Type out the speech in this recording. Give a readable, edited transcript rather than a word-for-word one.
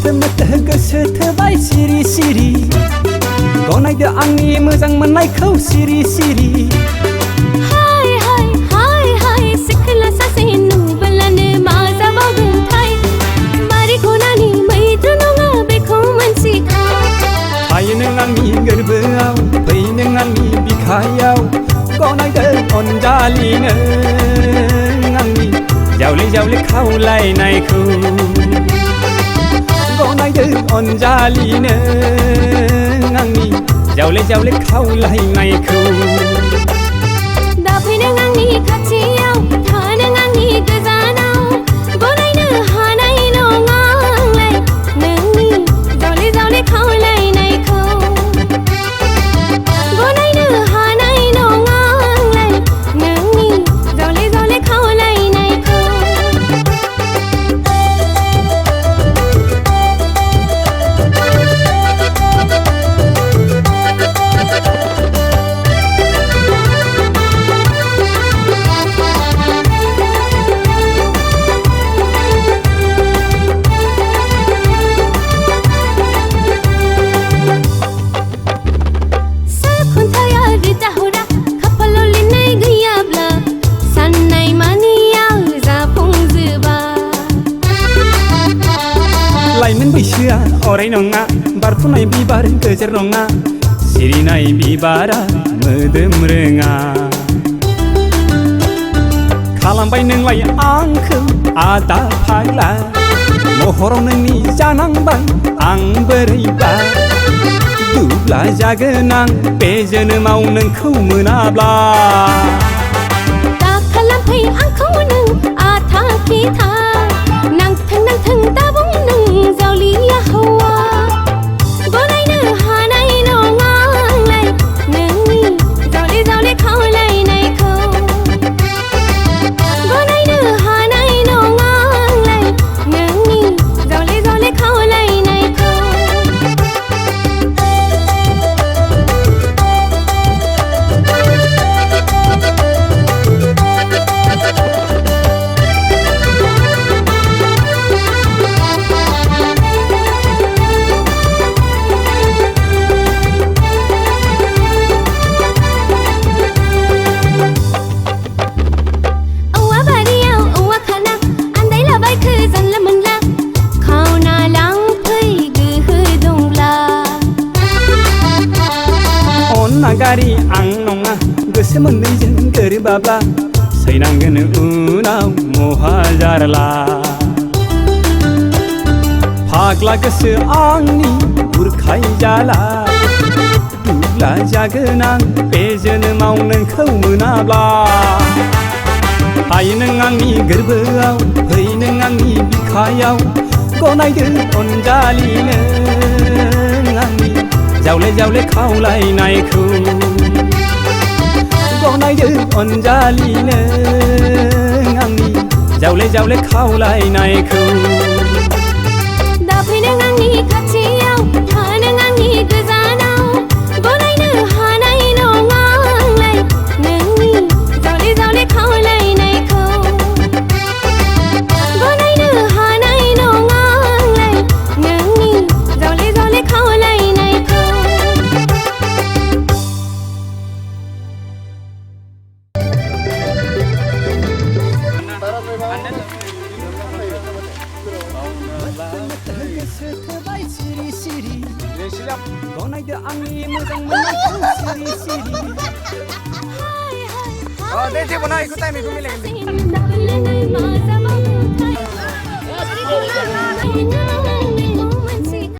सोमोथो गोसो थोबाय सिरि सिरि गनायदो आंनि मोजां मोननायखौ सिरि सिरि हाय हाय हाय हाय सिख्ला सासे नुबोलानो मा जाबावगोनथाय मारै गनानि मैद्रु नङा बेखौ मोनथिखा थायो नों आंनि गोरबोआव फै नों आंनि बिखायाव गनायदो अनजालि नों आंनि जावले जावले खावलायनायखौ गनायदो अनजालि नों आंनि जावले जावले खावलायनायखौ दा फै नों आंनि खाथियाव था नों आंनि गोजानाव गनायनो हानाय नङा आंलाय नोंनि जावले जावले खावलायनायखौ गनायनो हानाय नङा आंलाय नोंनि जावले जावले खावलायनायखौ लाइमोन बैसोआ अराय नङा बारफुनाय बिबार गेजेर नङा सिरिनाय बिबारा मोदोम रोङा खालामबाय नोंलाय आंखौ आदा फाग्ला महराव नोंनि जानांबाय आं बोरैबा दुब्ला जागोन आं बे जोनोमाव नोंखौ मोनाब्ला दा खालामफै आंखौ नों आथा खिथा नांथों नांथों दाबुं नों जावलिया हौवा गनायनो हानाय नङा आंलाय नोंनि जावले जावले खावलायनायखौ गनायनो हानाय नङा आंलाय नोंनि जावले जावले खावलायनायखौ गारि आं नङा गोसो मोननैजों गोरोबाब्ला सैनांगोन उनाव महाजारला फाग्ला गोसो आंनि बुरखाय जाला दुब्ला जागोन आं बे जोनोमाव नोंखौ मोनाब्ला थायो नों आंनि गोरबोआव फै नों आंनि बिखायाव गनायदो अनजालि नों आंनि जावले जावले खावलायनायखौ गनायदो अनजालि नों आंनि जावले जावले खावलायनायखौ दा फै नों आंनि खाथियाव था नों आंनि गोजानाव गनायनो हानाय नङा आंलाय नोंनि जावले जावले खावलायनायखौ गनायनो हानाय नङा आंलाय नोंनि जावले जावले खावलायनायखौ गोसो थोबाय सिरि सिरि गनायदो आंनि मोजां मोननायखौ सिरि सिरि दे जेबो नङा बेखौ टाइमखौ मिलायगोन दे दा फै नों मा जाबावगोनथाय